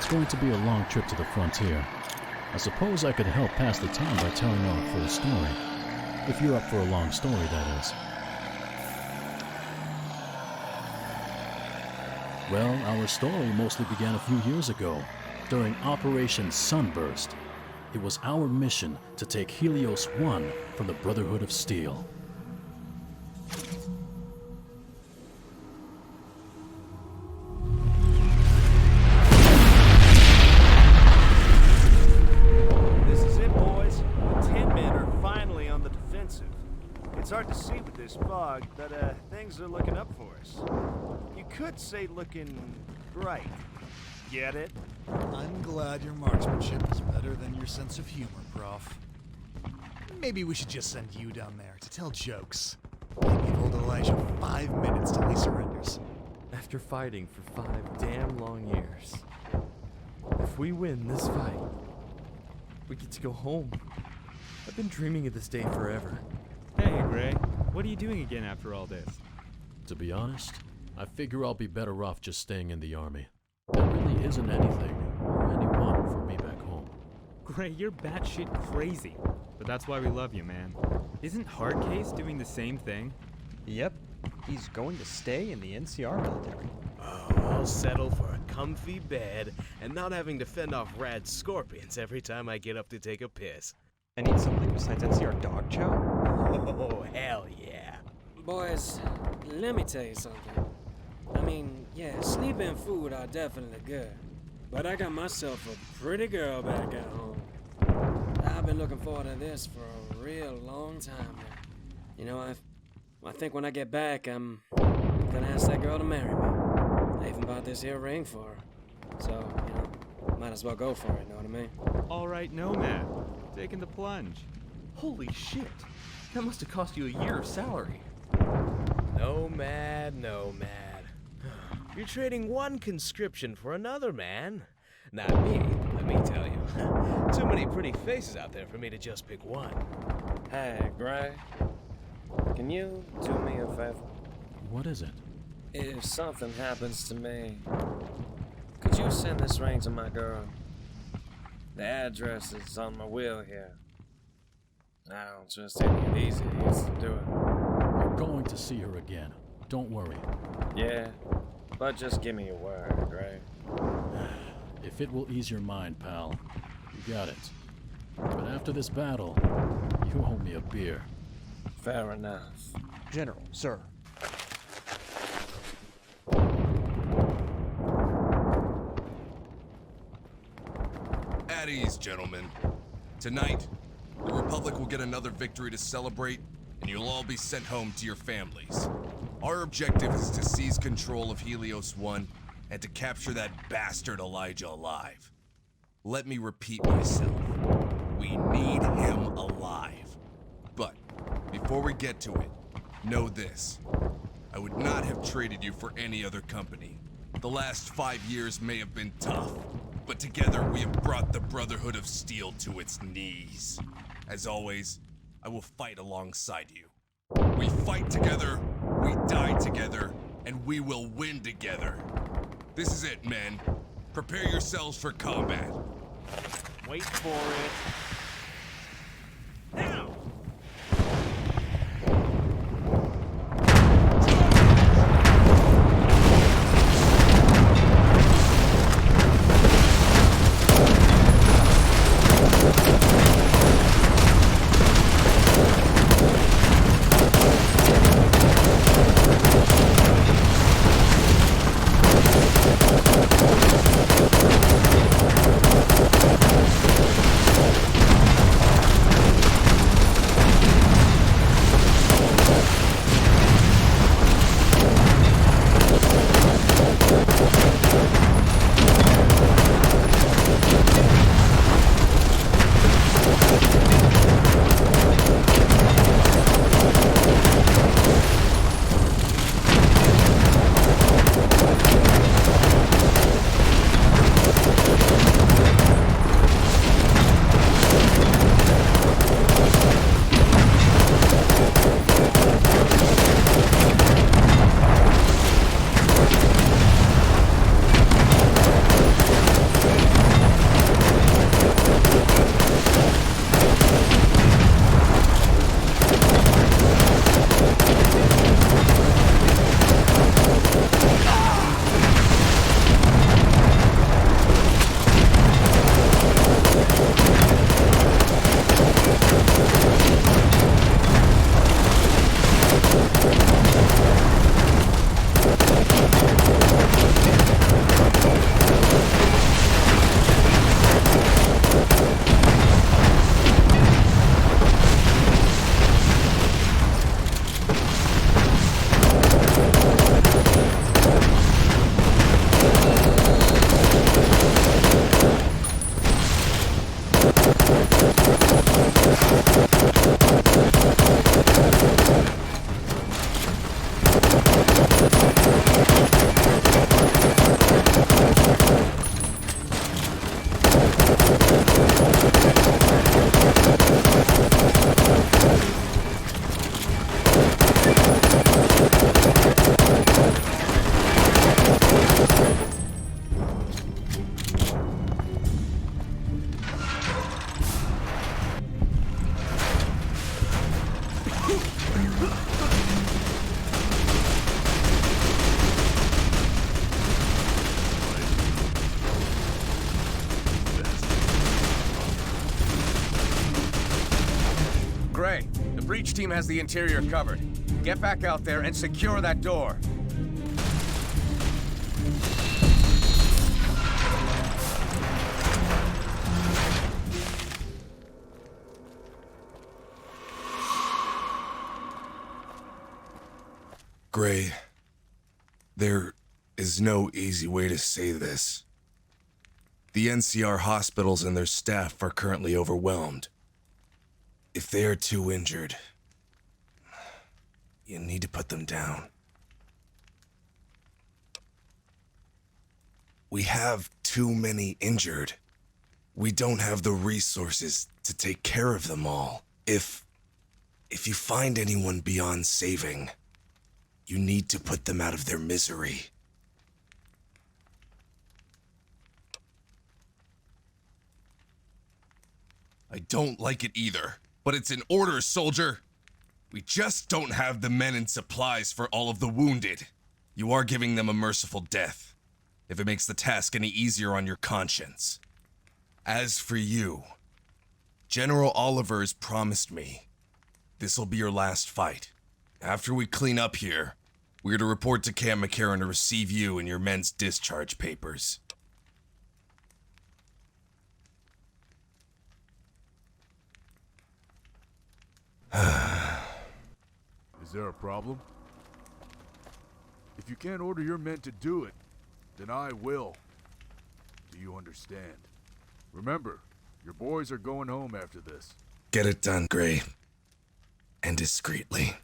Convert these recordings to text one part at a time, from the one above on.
It's going to be a long trip to the frontier. I suppose I could help pass the time by telling you a full story. If you're up for a long story, that is. Well, our story mostly began a few years ago, during Operation Sunburst. It was our mission to take Helios 1 from the Brotherhood of Steel. This is it, boys. The Tin Men are finally on the defensive. It's hard to see with this fog, but things are looking up for us. You could say looking bright. Get it? I'm glad your marksmanship is better than your sense of humor, Prof. Maybe we should just send you down there to tell jokes. Give old Elijah 5 minutes till he surrenders. After fighting for 5 damn long years, if we win this fight, we get to go home. I've been dreaming of this day forever. Hey, Gray. What are you doing again after all this? To be honest, I figure I'll be better off just staying in the army. There really isn't anything or anyone for me back home. Gray, you're batshit crazy. But that's why we love you, man. Isn't Hardcase doing the same thing? Yep, he's going to stay in the NCR military. Oh, I'll settle for a comfy bed and not having to fend off rad scorpions every time I get up to take a piss. I need something besides NCR dog chow? Oh, hell yeah. Boys, let me tell you something. I mean, yeah, sleep and food are definitely good. But I got myself a pretty girl back at home. I've been looking forward to this for a real long time now. You know, I think when I get back, I'm gonna ask that girl to marry me. I even bought this here ring for her. So, you know, might as well go for it, know what I mean? All right, Nomad. Taking the plunge. Holy shit! That must have cost you a year of salary. Nomad. You're trading one conscription for another, man. Not me, let me tell you. Too many pretty faces out there for me to just pick one. Hey, Gray. Can you do me a favor? What is it? If something happens to me, could you send this ring to my girl? The address is on my wheel here. I don't just take it easy to do it. You're going to see her again. Don't worry. Yeah, but just give me a word, Gray. If it will ease your mind, pal, you got it. But after this battle, you owe me a beer. Fair enough. General, sir. At ease, gentlemen. Tonight, the Republic will get another victory to celebrate, and you'll all be sent home to your families. Our objective is to seize control of Helios 1 and to capture that bastard Elijah alive. Let me repeat myself. We need him alive. But before we get to it, know this. I would not have traded you for any other company. The last 5 years may have been tough, but together we have brought the Brotherhood of Steel to its knees. As always, I will fight alongside you. We fight together, we die together, and we will win together. This is it, men. Prepare yourselves for combat. Wait for it. Now! Gray, the breach team has the interior covered. Get back out there and secure that door. Gray, there is no easy way to say this. The NCR hospitals and their staff are currently overwhelmed. If they are too injured, you need to put them down. We have too many injured. We don't have the resources to take care of them all. If you find anyone beyond saving, you need to put them out of their misery. I don't like it either, but it's an order, soldier. We just don't have the men and supplies for all of the wounded. You are giving them a merciful death, if it makes the task any easier on your conscience. As for you, General Oliver has promised me this'll be your last fight. After we clean up here, we're to report to Camp McCarran to receive you and your men's discharge papers. Is there a problem? If you can't order your men to do it, then I will. Do you understand? Remember, your boys are going home after this. Get it done, Gray. And discreetly.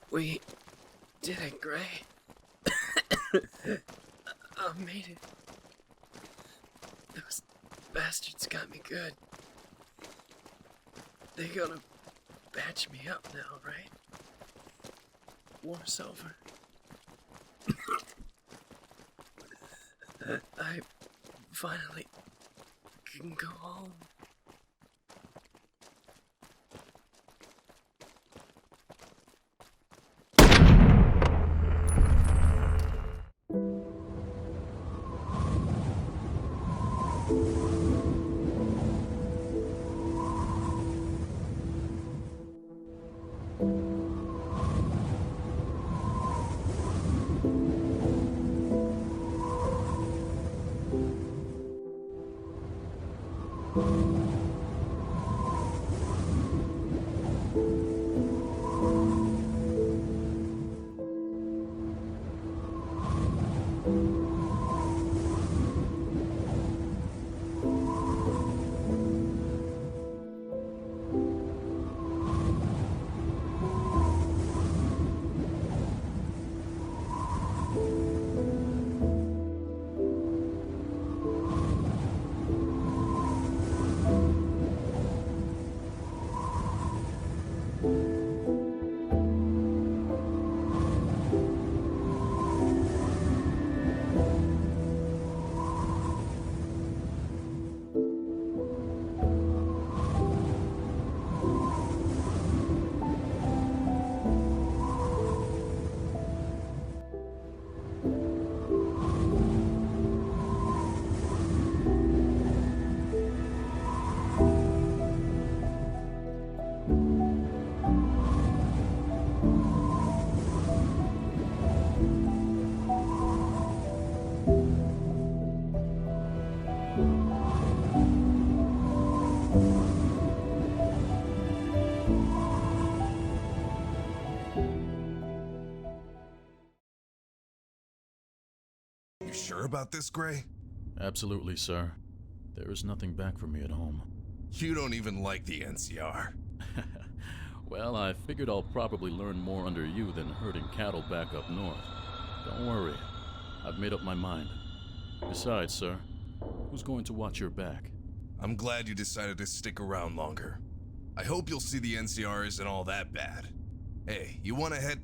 We did it, Gray. I made it. Those bastards got me good. They're gonna patch me up now, right? War's over. I finally can go home. sure about this, Gray? Absolutely, sir. There is nothing back for me at home. You don't even like the NCR. Well, I figured I'll probably learn more under you than herding cattle back up north. Don't worry. I've made up my mind. Besides, sir, who's going to watch your back? I'm glad you decided to stick around longer. I hope you'll see the NCR isn't all that bad. Hey, you want to head...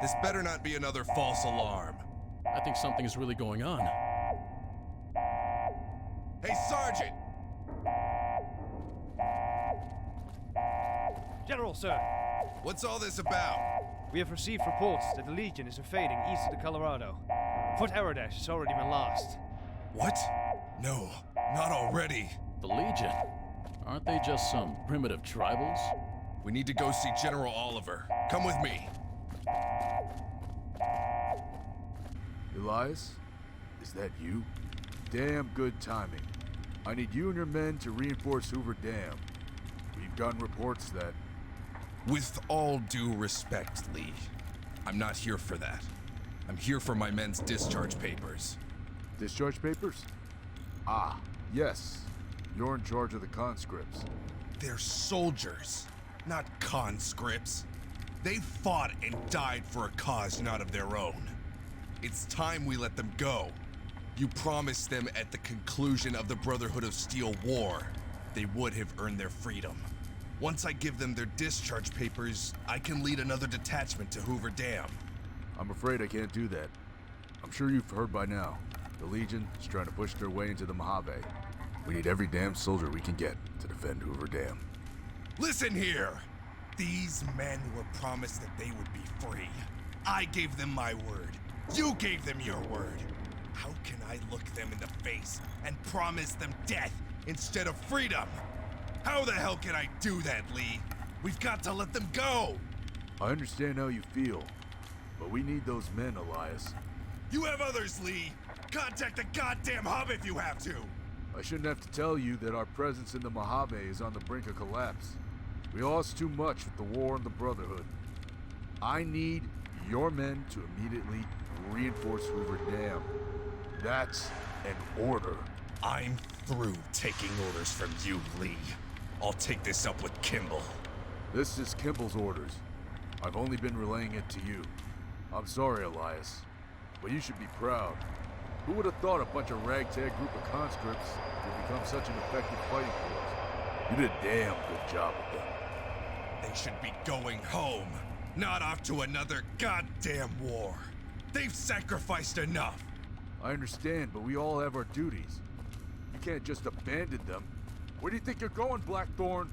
This better not be another false alarm. I think something is really going on. Hey, Sergeant! General, sir. What's all this about? We have received reports that the Legion is invading east of the Colorado. Fort Aradash has already been lost. What? No, not already. The Legion? Aren't they just some primitive tribals? We need to go see General Oliver. Come with me. Elias? Is that you? Damn good timing. I need you and your men to reinforce Hoover Dam. We've gotten reports that... With all due respect, Lee, I'm not here for that. I'm here for my men's discharge papers. Discharge papers? Ah, yes. You're in charge of the conscripts. They're soldiers, not conscripts. They fought and died for a cause not of their own. It's time we let them go. You promised them at the conclusion of the Brotherhood of Steel war, they would have earned their freedom. Once I give them their discharge papers, I can lead another detachment to Hoover Dam. I'm afraid I can't do that. I'm sure you've heard by now. The Legion is trying to push their way into the Mojave. We need every damn soldier we can get to defend Hoover Dam. Listen here! These men were promised that they would be free. I gave them my word. You gave them your word. How can I look them in the face and promise them death instead of freedom? How the hell can I do that, Lee? We've got to let them go! I understand how you feel, but we need those men, Elias. You have others, Lee! Contact the goddamn hub if you have to! I shouldn't have to tell you that our presence in the Mojave is on the brink of collapse. We lost too much with the war and the Brotherhood. I need your men to immediately reinforce Hoover Dam. That's an order. I'm through taking orders from you, Lee. I'll take this up with Kimball. This is Kimball's orders. I've only been relaying it to you. I'm sorry, Elias, but you should be proud. Who would have thought a bunch of ragtag group of conscripts would become such an effective fighting force? You did a damn good job with them. They should be going home, not off to another goddamn war. They've sacrificed enough. I understand, but we all have our duties. You can't just abandon them. Where do you think you're going, Blackthorn?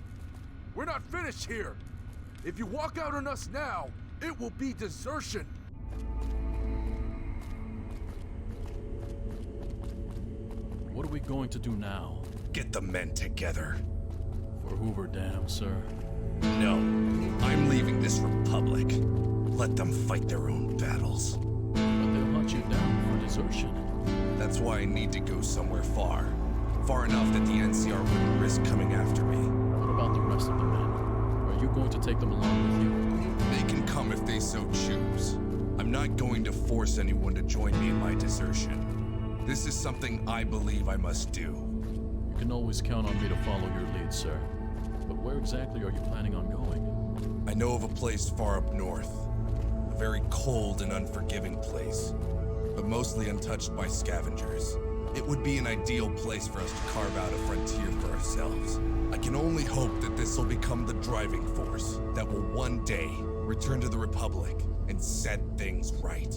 We're not finished here. If you walk out on us now, it will be desertion. What are we going to do now? Get the men together. For Hoover Dam, sir? No, I'm leaving this republic. Let them fight their own battles. But they'll hunt you down for desertion. That's why I need to go somewhere far. Far enough that the NCR wouldn't risk coming after me. What about the rest of the men? Are you going to take them along with you? They can come if they so choose. I'm not going to force anyone to join me in my desertion. This is something I believe I must do. You can always count on me to follow your lead, sir. But where exactly are you planning on going? I know of a place far up north. A very cold and unforgiving place, but mostly untouched by scavengers. It would be an ideal place for us to carve out a frontier for ourselves. I can only hope that this will become the driving force that will one day return to the Republic and set things right.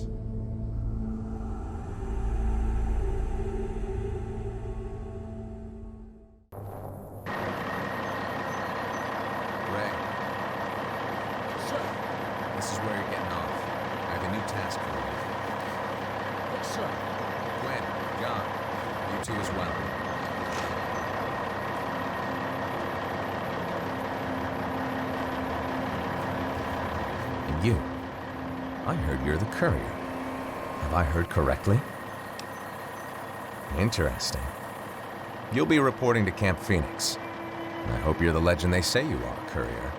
Ray. Sir! This is where you're getting off. I have a new task for you. Yes, sir. Gwen, John, you two as well. And you. I heard you're the courier. Have I heard correctly? Interesting. You'll be reporting to Camp Phoenix. And I hope you're the legend they say you are, courier.